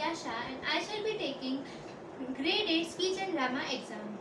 Pratyasha and I shall be taking grade 8 speech and drama exam.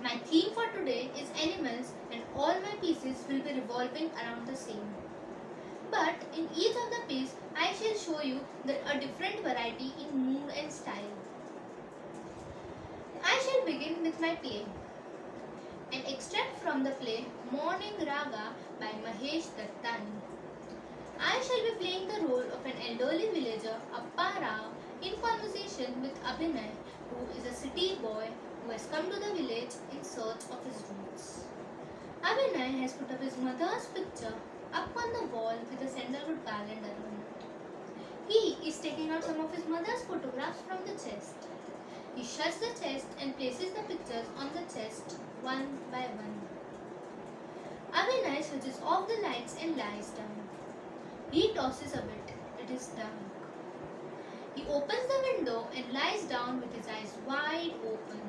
My theme for today is animals and all my pieces will be revolving around the same. But in each of the piece I shall show you a different variety in mood and style. I shall begin with my play. An extract from the play Morning Raga by Mahesh Dattani. I shall be playing the role of an elderly villager, Appa Rao, in conversation with Abhinay, who is a city boy who has come to the village in search of his roots. Abhinay has put up his mother's picture up on the wall with a sandalwood garland around it. He is taking out some of his mother's photographs from the chest. He shuts the chest and places the pictures on the chest one by one. Abhinay switches off the lights and lies down. He tosses a bit. It is dark. He opens the window and lies down with his eyes wide open.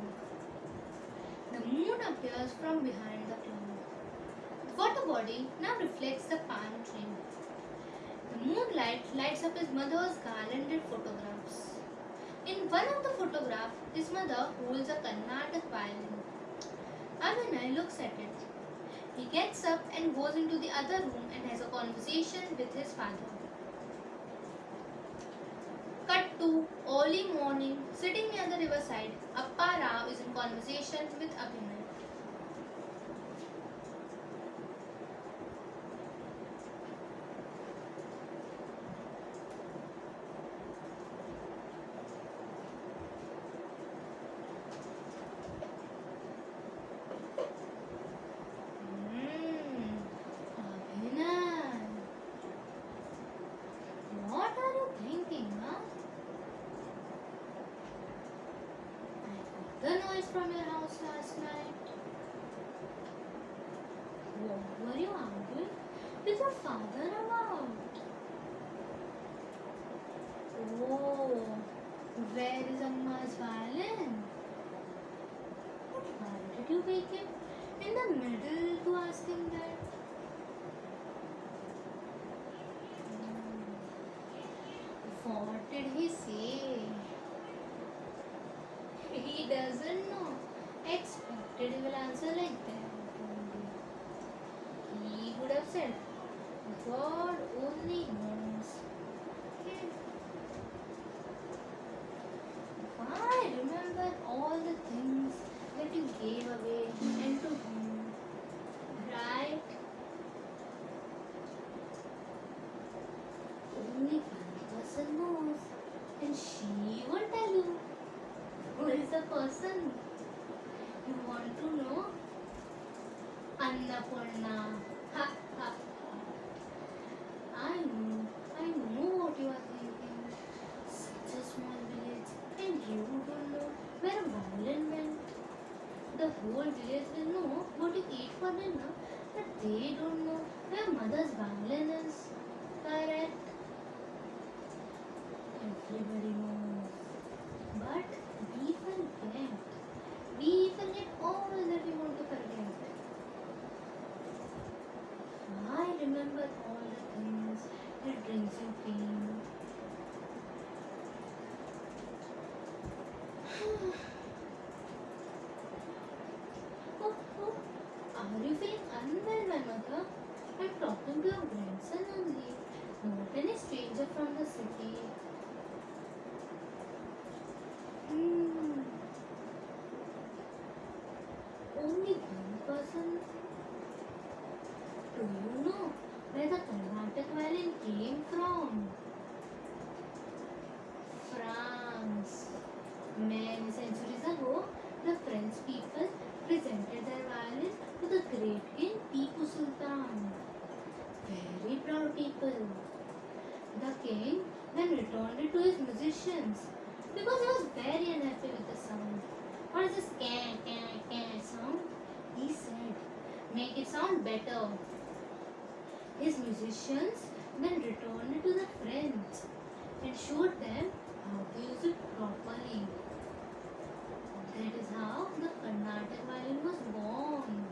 The moon appears from behind the cloud. The water body now reflects the palm tree. The moonlight lights up his mother's garlanded photographs. In one of the photographs, his mother holds a Carnatic violin. Abhinay looks at it. He gets up and goes into the other room and has a conversation with his father. Cut to early morning, sitting near the riverside, Appa Rao is in conversation with Abhinay. Abhinay, what are you thinking, huh? I got the noise from your house last night. What were you arguing with your father about? Oh, where is Amma's violin? But why did you wake him in the middle to ask him that? What did he say? He doesn't know. Expected he will answer like that only. He would have said, God only knows. I remember all the things that you gave away and to whom. Right? Only one person knows. And she will tell you. Who is the person? You want to know? Annapurna. Ha ha ha. I know what you are thinking. Such a small village, and you don't know where a violin went. The whole village will know what you eat for dinner, but they don't know where mother's violin is. Correct? Everybody knows. But we forget. We forget all that we want to forget. I remember all the things that brings you pain. Oh, are you feeling unwell, my mother? I'm talking to your grandson only, not any stranger from the city. Only one person? Do you know where the Carnatic violin came from? France. Many centuries ago, the French people presented their violin to the great king Tipu Sultan. Very proud people. The king then returned it to his musicians because he was very unhappy with the sound. What is this sound? He said, make it sound better. His musicians then returned it to the French and showed them how to use it properly. That is how the Carnatic violin was born.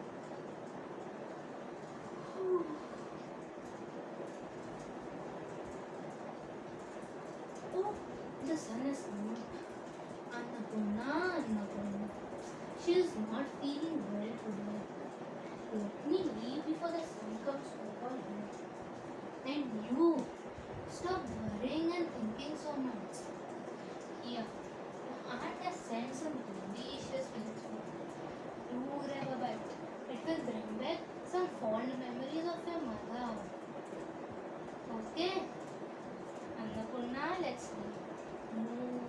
Oh, the sun has come up. Annapurna, Annapurna. She is not feeling well today. Let me leave before the sun comes over her. And you, stop worrying and thinking so much. Here, your aunt has sent some delicious veg food. Do grab a bite. It will bring back some fond memories of your mother. Okay? Annapurna, let's leave. Move.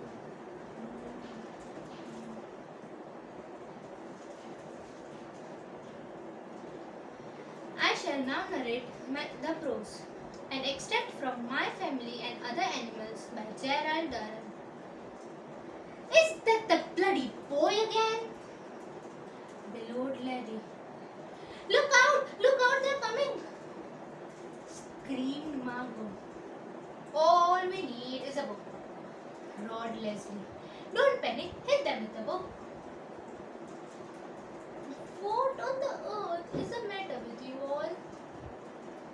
I shall now narrate the prose. An extract from My Family and Other Animals by Gerald Durrell. Is that the bloody boy again? Bellowed Larry. Look out, they're coming! Screamed Margot. All we need is a book, roared Leslie. Don't panic, hit them with the book. What on the earth is the matter with you all?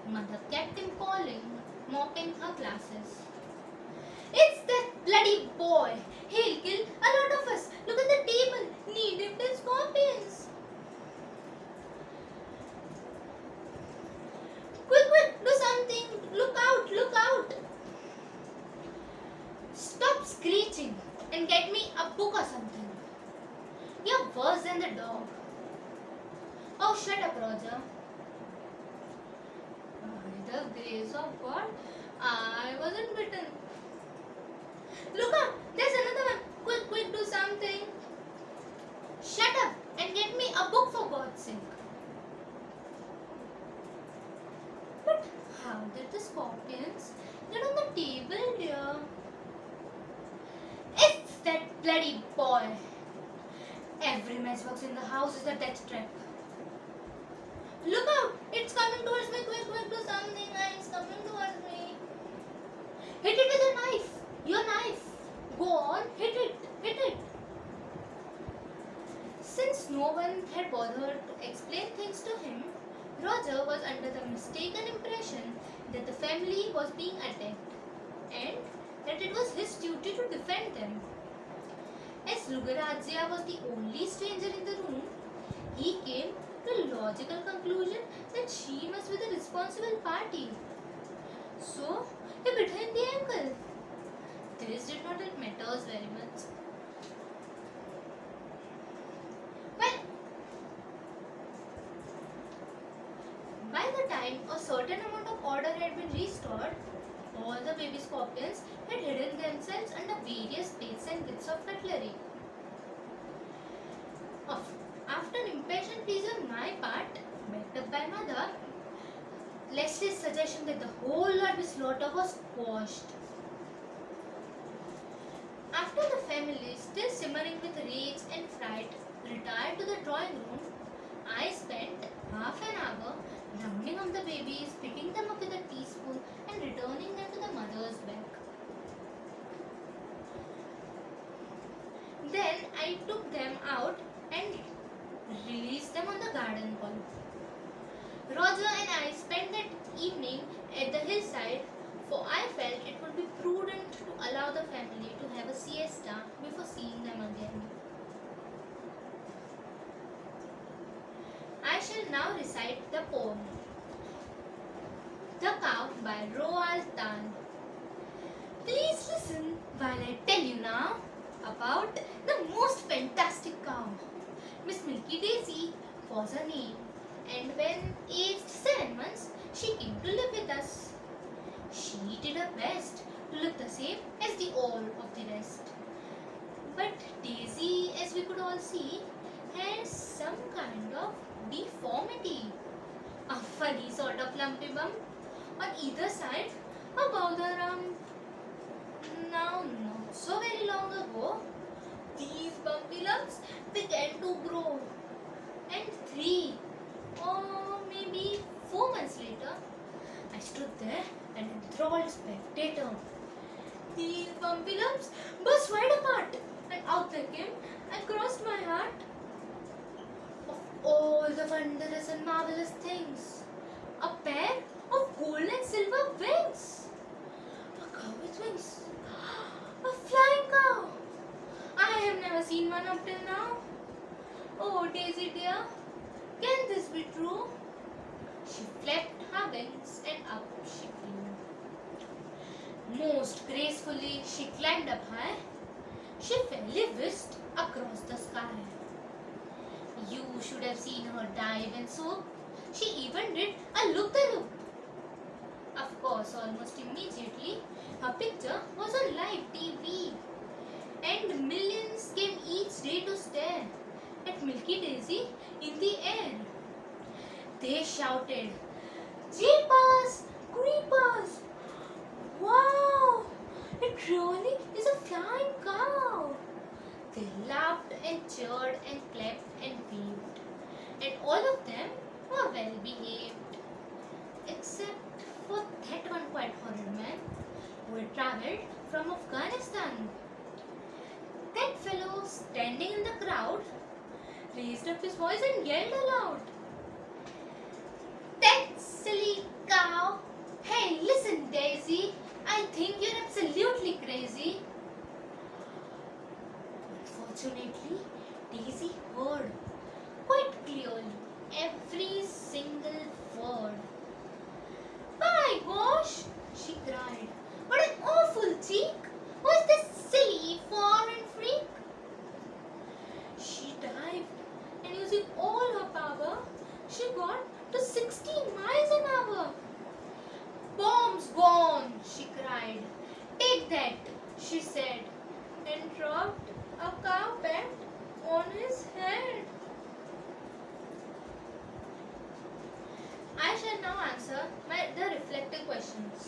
Mother kept him calling, mopping her glasses. It's that bloody boy! He'll kill a lot of us! Look at the table! Knee-dipped scorpions! Quick, do something! Look out! Stop screeching and get me a book or something. You're worse than the dog. Oh, shut up, Roger. By the grace of God, I wasn't bitten. Look out! There's another one! Quick, do something. Shut up and get me a book for God's sake. But how did the scorpions get on the table, dear? It's that bloody boy. Every matchbox in the house is a death trap. Look out! It's coming towards me. Quick, do something. It's coming towards me. Hit it with a knife. Your knife. Go on, hit it. Since no one had bothered to explain things to him, Roger was under the mistaken impression that the family was being attacked and that it was his duty to defend them. As Rugarajya was the only stranger in the room, he came to the logical conclusion that she must be the responsible party. So, he bit her in the ankle. This did not help matters very much. Well, by the time a certain amount of order had been restored, all the baby scorpions had hidden themselves under various baits and bits of cutlery. After an impatient plea on my part, backed up by mother, Leslie's suggestion that the whole lot be slaughtered was quashed. After the family, still simmering with rage and fright, retired to the drawing room, I spent half an hour rounding up the babies, picking them up with a teaspoon and returning them to the mother's back. Then I took them out and released them on the garden wall. Roger and I spent that evening at the hillside, for I felt it would be prudent to allow the family to have a siesta before seeing them again. I shall now recite the poem The Cow by Roald Dahl. Please listen while I tell you now about the most fantastic cow. Miss Milky Daisy was her name, and when aged 7 months, she came to live with us. She did her best to look the same as the all of the rest. But Daisy, as we could all see, had some kind of deformity. A funny sort of lumpy bump on either side above the rump. Now, not so very long ago, these bumpy lumps began to grow. And 3 or maybe 4 months later, I stood there an enthralled spectator. These bumpy lumps burst wide apart, and out they came and crossed my heart. Of all the wondrous and marvelous things, a pair of gold and silver wings. A cow with wings. Daisy dear, can this be true? She flapped her wings and up she flew. Most gracefully she climbed up high. She fairly whisked across the sky. You should have seen her dive and soak. She even did a loop-the-loop. Of course, almost immediately, her picture was on live TV. And millions came each day to stare at Milky Daisy in the air. They shouted, "Jeepers, creepers! Wow! It really is a flying cow!" They laughed and cheered and clapped and waved. And all of them were well behaved. Except for that one quite horrid man who had travelled from Afghanistan. That fellow standing in the crowd raised up his voice and yelled aloud, "That silly cow! Hey, listen, Daisy, I think you're absolutely crazy." Unfortunately, Daisy heard quite clearly every single word. "My gosh!" she cried. "What an awful cheek! Who's this silly foreign freak?" She dived, and using all her power, she got to 60 miles an hour. "Bomb's gone!" she cried. "Take that!" she said, and dropped a carpet on his head. I shall now answer the reflective questions.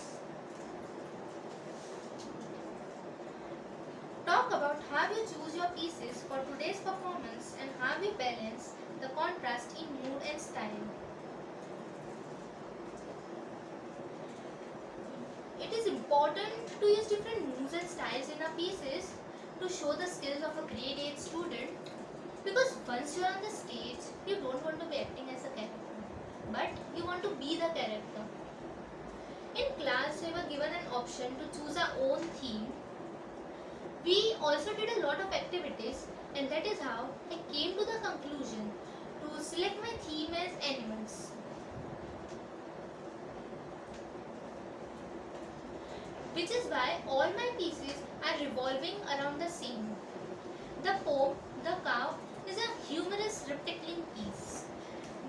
Talk about how you choose your pieces for today's performance and how you balance the contrast in mood and style. It is important to use different moods and styles in our pieces to show the skills of a grade 8 student, because once you are on the stage, you don't want to be acting as a character, but you want to be the character. In class, we were given an option to choose our own theme. We also did a lot of activities, and that is how I came to the conclusion to select my theme as animals. Which is why all my pieces are revolving around the same. The poem, The Cow, is a humorous rip-tickling piece.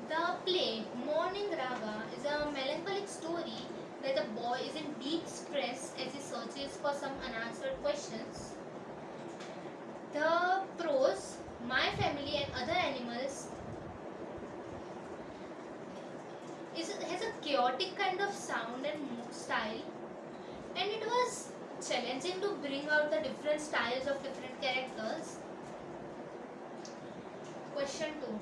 The play, Morning Raga, is a melancholic story where the boy is in deep stress as he searches for some unanswered questions. The prose, My Family and Other Animals, has a chaotic kind of sound and style, and it was challenging to bring out the different styles of different characters. Question 2.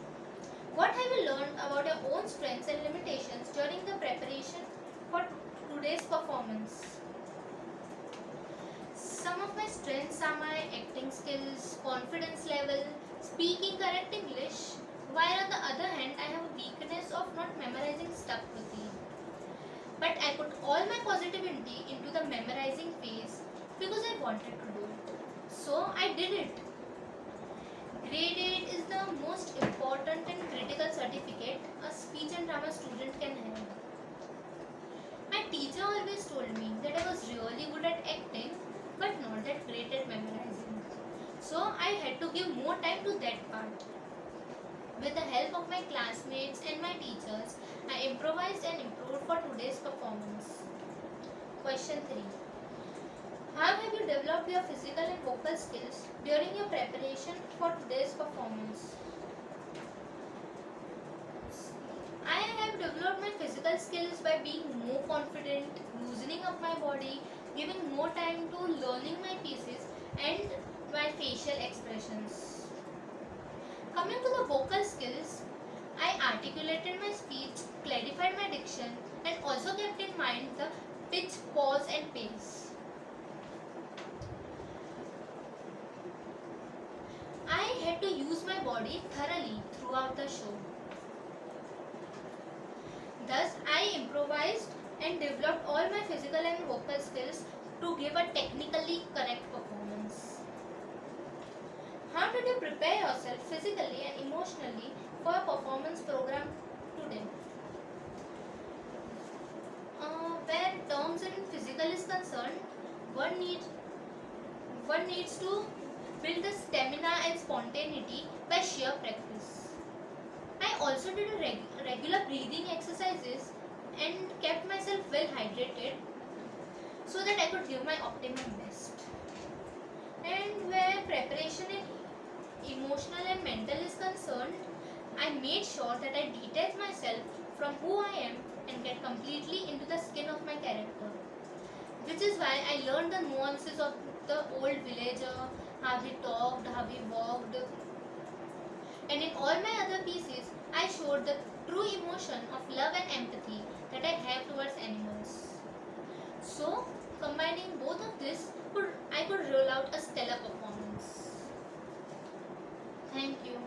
What have you learned about your own strengths and limitations during the preparation for today's performance? Some of my strengths are my acting skills, confidence level, speaking correct English, while on the other hand I have a weakness of not memorizing stuff quickly. But I put all my positivity into the memorizing phase because I wanted to do it. So I did it. Grade 8 is the most important and critical certificate a speech and drama student can have. My teacher always told me that I was really good at acting but not that great at memorizing. So I had to give more time to that part. With the help of my classmates and my teachers, I improvised and improved for today's performance. Question 3. How have you developed your physical and vocal skills during your preparation for today's performance? I have developed my physical skills by being more confident, loosening up my body, giving more time to learning my pieces and my facial expressions. Coming to the vocal skills, I articulated my speech, clarified my diction, and also kept in mind the pitch, pause, and pace. I had to use my body thoroughly throughout the show. Thus, I improvised and developed all my physical and vocal skills to give a technically correct performance. How did you prepare yourself physically and emotionally for a performance program today? Where terms in physical is concerned, one needs one needs to build the stamina and spontaneity by sheer practice. I also did regular breathing exercises and kept myself well hydrated so that I could give my optimum best. And where preparation in emotional and mental is concerned, I made sure that I detach myself from who I am and get completely into the skin of my character. Which is why I learned the nuances of the old villager, how he talked, how he walked, and in all my other pieces, I showed the true emotion of love and empathy that I have towards animals. So, combining both of this, I could roll out a stellar performance. Thank you.